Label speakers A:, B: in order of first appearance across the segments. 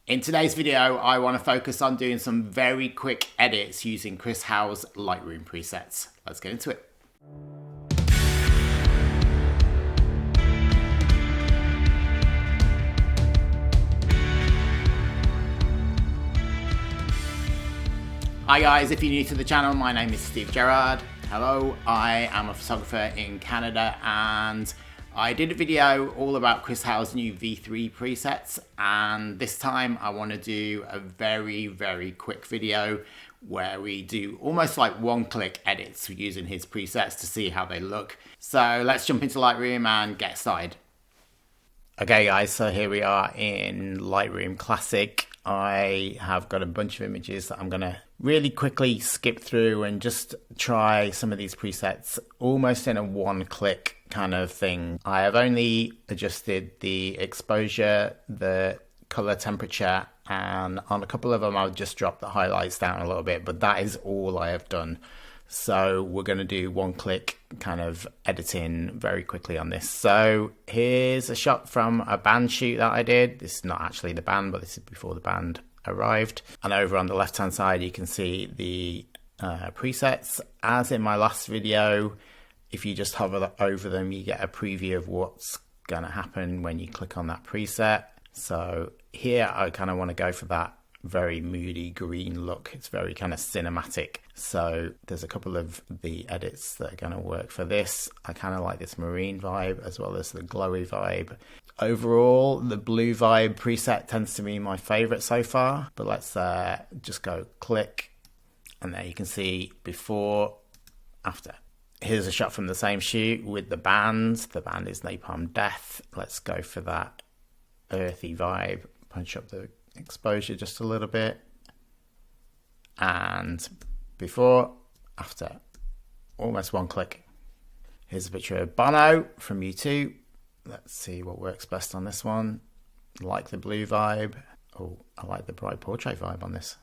A: In today's video, I want to focus on doing some very quick edits using Chris Hau's Lightroom presets. Let's get into it. Hi guys, if you're new to the channel, my name is Gerrard. Hello, I am a photographer in Canada and I did a video all about Chris Hau's new V3 presets, and this time I want to do a very quick video where we do almost like one-click edits using his presets to see how they look. So let's jump into Lightroom and get started. Okay guys, so here we are in Lightroom Classic. I have got a bunch of images that I'm going to really quickly skip through and just try some of these presets almost in a one-click kind of thing. I have only adjusted the exposure, the color temperature, and on a couple of them I'll just drop the highlights down a little bit, but that is all I have done. So we're going to do one-click kind of editing very quickly on this. So here's a shot from a band shoot that I did. This is not actually the band, but this is before the band arrived. And over on the left-hand side, you can see the presets. As in my last video, if you just hover over them, you get a preview of what's going to happen when you click on that preset. So here I kind of want to go for that very moody green look. It's very kind of cinematic. So there's a couple of the edits that are going to work for this. I kind of like this marine vibe as well as the glowy vibe. Overall, the blue vibe preset tends to be my favorite so far, but let's just go click, and there you can see before, after. Here's a shot from the same shoot with the band. The band is Napalm Death. Let's go for that earthy vibe. Punch up the exposure just a little bit, and before, after, almost one click. Here's a picture of Bono from U2. Let's see what works best on this one. Like the blue vibe. Oh, I like the bright portrait vibe on this,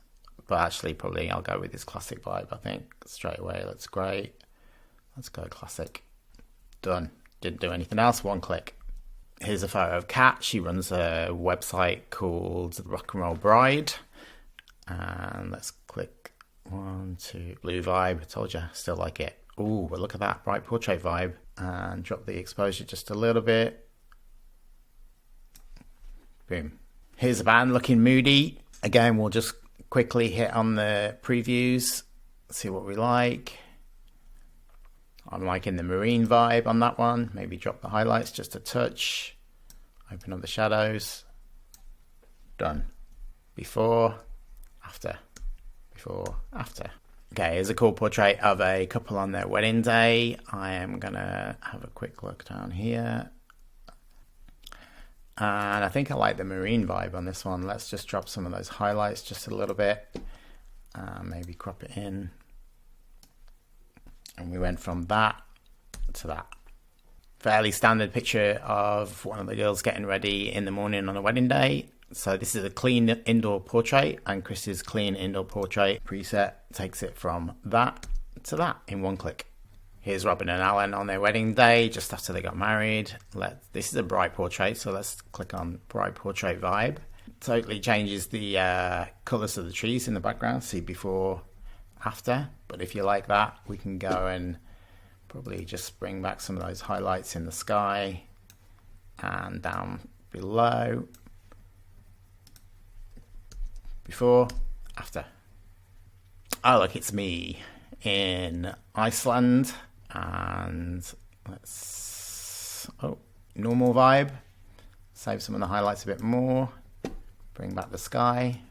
A: but actually probably I'll go with this classic vibe. I think straight away looks great. Let's go classic. Done. Didn't do anything else. One click. Here's a photo of Kat. She runs a website called Rock and Roll Bride. And let's click 1, 2, blue vibe. I told you, still like it. Ooh, but look at that bright portrait vibe. And drop the exposure just a little bit. Boom. Here's a band looking moody. Again, we'll just quickly hit on the previews. See what we like. I'm liking the marine vibe on that one. Maybe drop the highlights just a touch. Open up the shadows. Done. Before, after. Before, after. Okay, here's a cool portrait of a couple on their wedding day. I am going to have a quick look down here. And I think I like the marine vibe on this one. Let's just drop some of those highlights just a little bit. Maybe crop it in. And we went from that to that. Fairly standard picture of one of the girls getting ready in the morning on a wedding day. So this is a clean indoor portrait, and Chris's clean indoor portrait preset takes it from that to that in one click. Here's Robin and Alan on their wedding day just after they got married. This is a bright portrait, so let's click on bright portrait vibe. Totally changes the colours of the trees in the background. See before, after. But if you like that, we can go and probably just bring back some of those highlights in the sky and down below. Before, after. Oh look, it's me in Iceland, and normal vibe. Save some of the highlights a bit more. Bring back the sky.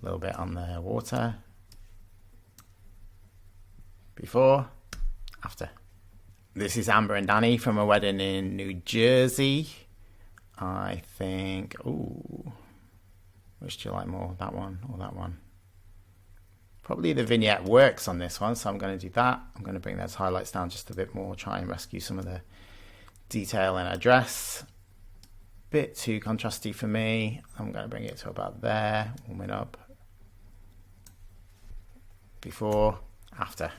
A: A little bit on the water. Before, after. This is Amber and Danny from a wedding in New Jersey. I think, ooh, which do you like more, that one or that one? Probably the vignette works on this one, so I'm going to do that. I'm going to bring those highlights down just a bit more, try and rescue some of the detail in our dress. Bit too contrasty for me. I'm going to bring it to about there, warm it up. Before, after.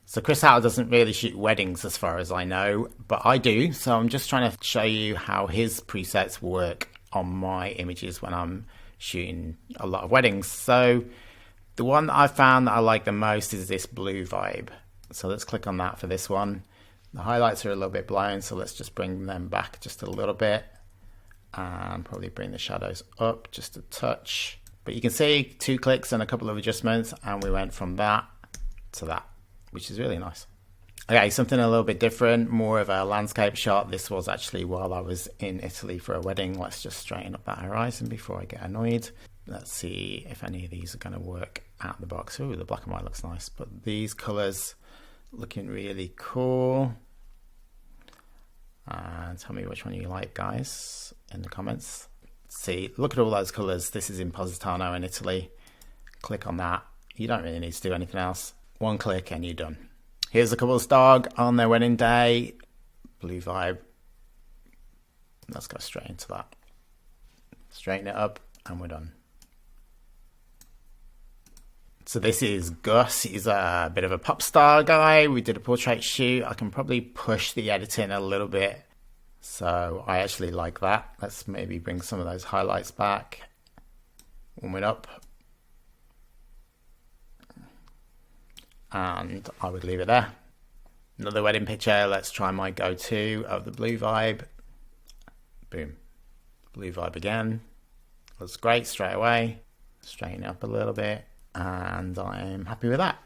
A: So Chris Hau doesn't really shoot weddings as far as I know, but I do. So I'm just trying to show you how his presets work on my images when I'm shooting a lot of weddings. So the one that I found that I like the most is this blue vibe. So let's click on that for this one. The highlights are a little bit blown, so let's just bring them back just a little bit and probably bring the shadows up just a touch. But you can see 2 clicks and a couple of adjustments, and we went from that to that, which is really nice. Okay, something a little bit different, more of a landscape shot. This was actually while I was in Italy for a wedding. Let's just straighten up that horizon before I get annoyed. Let's see if any of these are going to work out the box. Ooh, the black and white looks nice, but these colors looking really cool. Tell me which one you like, guys, in the comments. See, look at all those colors. This is in Positano in Italy. Click on that. You don't really need to do anything else. 1 click and you're done. Here's a couple's dog on their wedding day. Blue vibe. Let's go straight into that. Straighten it up and we're done. So this is Gus. He's a bit of a pop star guy. We did a portrait shoot. I can probably push the editing a little bit. So I actually like that. Let's maybe bring some of those highlights back. Warm it up. And I would leave it there. Another wedding picture. Let's try my go-to of the blue vibe. Boom. Blue vibe again. Looks great straight away. Straighten it up a little bit. And I'm happy with that.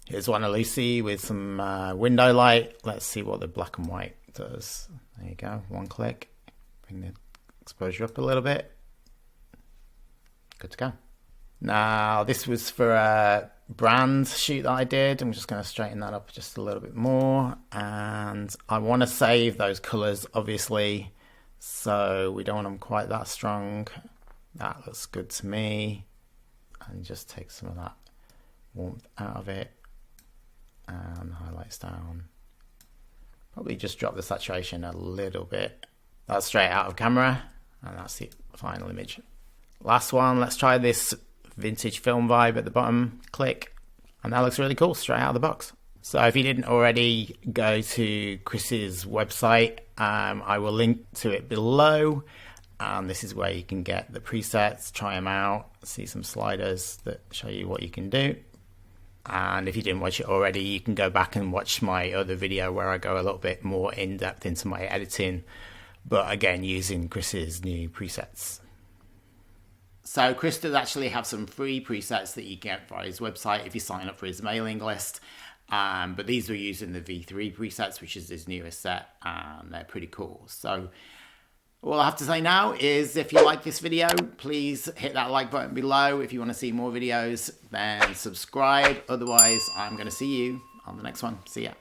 A: Here's one of Lucy with some window light. Let's see what the black and white does. There you go, 1 click. Bring the exposure up a little bit. Good to go. Now, this was for a brand shoot that I did. I'm just going to straighten that up just a little bit more. And I want to save those colors, obviously. So we don't want them quite that strong. That looks good to me. And just take some of that warmth out of it and highlights down. Probably just drop the saturation a little bit. That's straight out of camera, and that's the final image. Last one, let's try this vintage film vibe at the bottom. Click, and that looks really cool straight out of the box. So if you didn't already go to Chris's website, I will link to it below. And this is where you can get the presets, try them out, see some sliders that show you what you can do. And if you didn't watch it already, you can go back and watch my other video where I go a little bit more in depth into my editing, but again, using Chris's new presets. So Chris does actually have some free presets that you get via his website if you sign up for his mailing list. But these were using the V3 presets, which is his newest set, and they're pretty cool. So all I have to say now is if you like this video, please hit that like button below. If you want to see more videos, then subscribe. Otherwise, I'm going to see you on the next one. See ya.